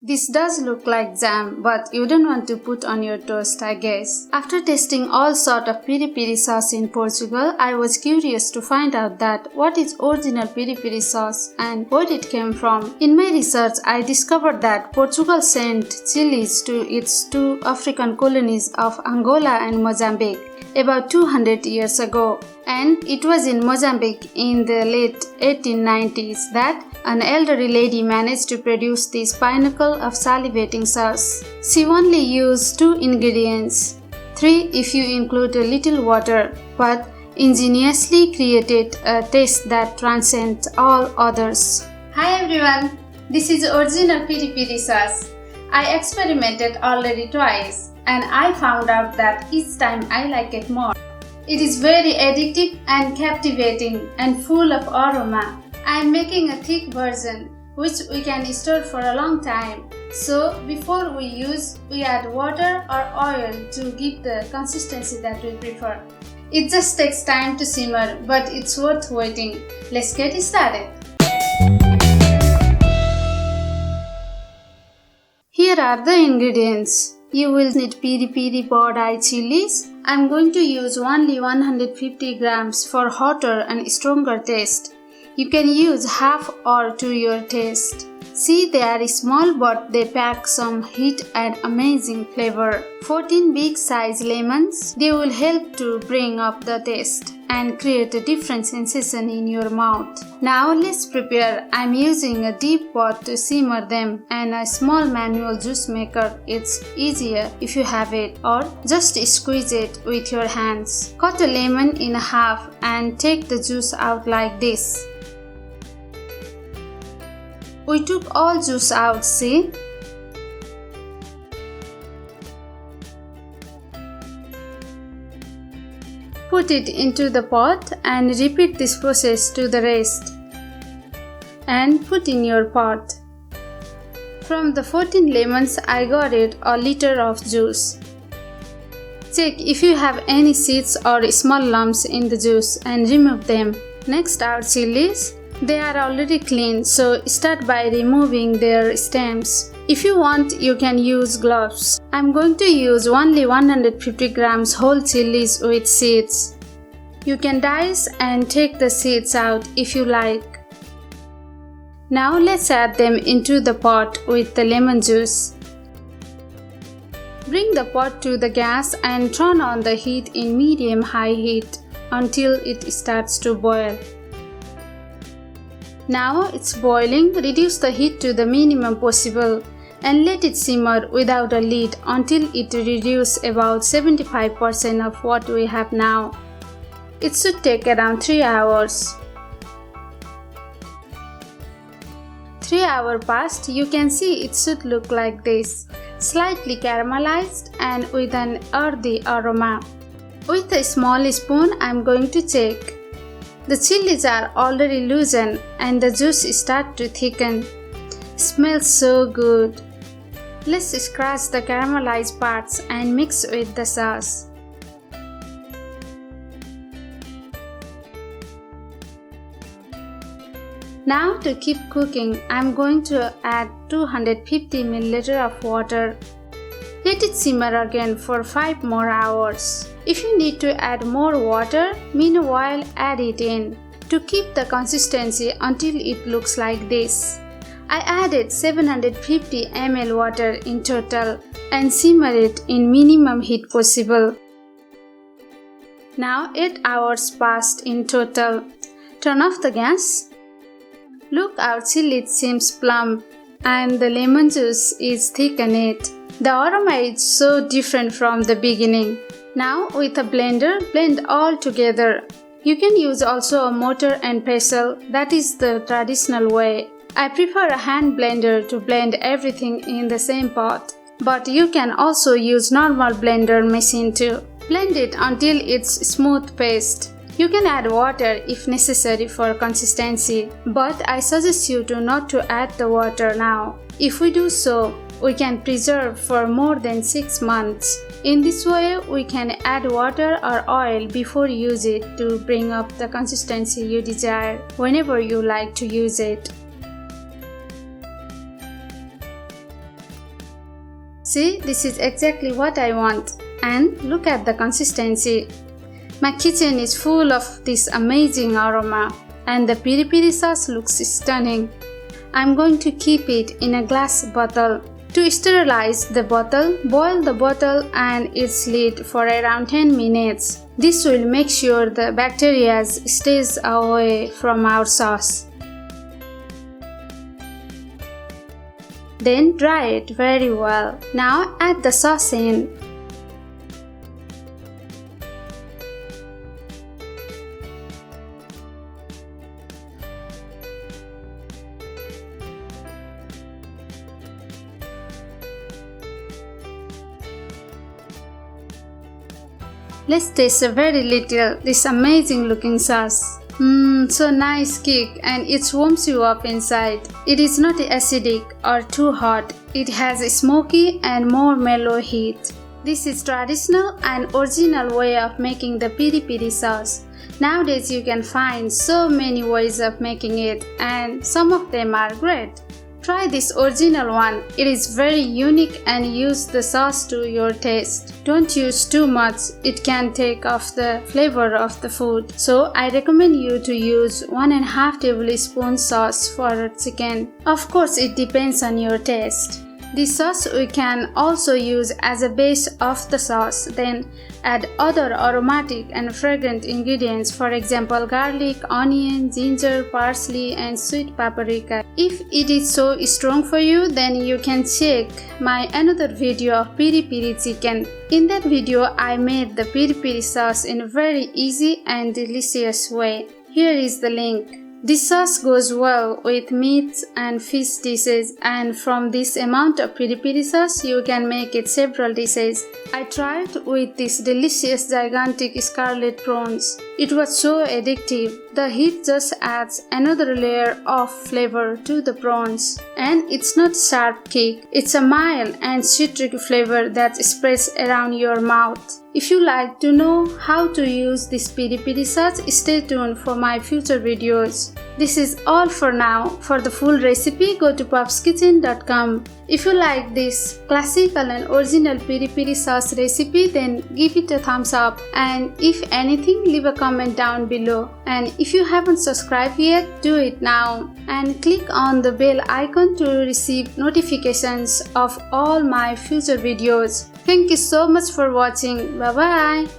This does look like jam, but you don't want to put on your toast, I guess. After tasting all sort of piri piri sauce in Portugal, I was curious to find out that what is original piri piri sauce and where it came from. In my research, I discovered that Portugal sent chilies to its two African colonies of Angola and Mozambique about 200 years ago. And it was in Mozambique in the late 1890s that an elderly lady managed to produce this pinnacle of salivating sauce. She only used 2 ingredients, 3 if you include a little water, but ingeniously created a taste that transcends all others. Hi everyone, this is original Piri Piri sauce. I experimented already twice and I found out that each time I like it more. It is very addictive and captivating and full of aroma. I am making a thick version which we can store for a long time. So before we use, we add water or oil to give the consistency that we prefer. It just takes time to simmer, but it's worth waiting. Let's get started. Here are the ingredients. You will need piri piri powder chilies. I'm going to use only 150 grams for hotter and stronger taste. You can use half or to your taste. See, they are small but they pack some heat and amazing flavor. 14 big size lemons. They will help to bring up the taste and create a different sensation in your mouth. Now let's prepare. I'm using a deep pot to simmer them and a small manual juice maker. It's easier if you have it, or just squeeze it with your hands. Cut a lemon in half and take the juice out like this. We took all juice out, see? Put it into the pot and repeat this process to the rest. And put in your pot. From the 14 lemons, I got it a liter of juice. Check if you have any seeds or small lumps in the juice and remove them. Next, our chilies. They are already clean, so start by removing their stems. If you want, you can use gloves. I'm going to use only 150 grams whole chilies with seeds. You can dice and take the seeds out if you like. Now let's add them into the pot with the lemon juice. Bring the pot to the gas and turn on the heat in medium-high heat until it starts to boil. Now it's boiling, reduce the heat to the minimum possible and let it simmer without a lid until it reduces about 75% of what we have now. It should take around 3 hours. 3 hours passed, you can see it should look like this, slightly caramelized and with an earthy aroma. With a small spoon, I'm going to check. The chilies are already loosened and the juice starts to thicken. Smells so good. Let's scratch the caramelized parts and mix with the sauce. Now to keep cooking, I'm going to add 250 ml of water. Let it simmer again for 5 more hours. If you need to add more water, meanwhile add it in to keep the consistency until it looks like this. I added 750 ml water in total and simmer it in minimum heat possible. Now 8 hours passed in total. Turn off the gas. Look, our chili seems plump and the lemon juice is thick in it. The aroma is so different from the beginning. Now with a blender, blend all together. You can use also a mortar and pestle, that is the traditional way. I prefer a hand blender to blend everything in the same pot. But you can also use normal blender machine too. Blend it until it's smooth paste. You can add water if necessary for consistency, but I suggest you not to add the water now. If we do so, we can preserve for more than 6 months. In this way, we can add water or oil before you use it to bring up the consistency you desire whenever you like to use it. See, this is exactly what I want. And look at the consistency. My kitchen is full of this amazing aroma, and the piri piri sauce looks stunning. I'm going to keep it in a glass bottle. To sterilize the bottle, boil the bottle and its lid for around 10 minutes. This will make sure the bacteria stays away from our sauce. Then dry it very well. Now add the sauce in. Let's taste a very little this amazing looking sauce. So nice kick, and it warms you up inside. It is not acidic or too hot. It has a smoky and more mellow heat. This is traditional and original way of making the piri piri sauce. Nowadays you can find so many ways of making it, and some of them are great. Try this original one. It is very unique and use the sauce to your taste. Don't use too much. It can take off the flavor of the food. So I recommend you to use 1.5 tablespoons sauce for chicken. Of course, it depends on your taste. This sauce we can also use as a base of the sauce, then add other aromatic and fragrant ingredients, for example garlic, onion, ginger, parsley and sweet paprika. If it is so strong for you, then you can check my another video of piri piri chicken. In that video I made the piri piri sauce in a very easy and delicious way. Here is the link. This sauce goes well with meat and fish dishes, and from this amount of piri piri sauce you can make it several dishes. I tried with this delicious gigantic scarlet prawns. It was so addictive. The heat just adds another layer of flavor to the prawns. And it's not sharp kick, it's a mild and citric flavor that spreads around your mouth. If you like to know how to use this piri piri sauce, stay tuned for my future videos. This is all for now. For the full recipe, go to pabskitchen.com. If you like this classical and original piri piri sauce recipe, then give it a thumbs up, and if anything, leave a comment down below. And if you haven't subscribed yet, do it now and click on the bell icon to receive notifications of all my future videos. Thank you so much for watching. Bye bye.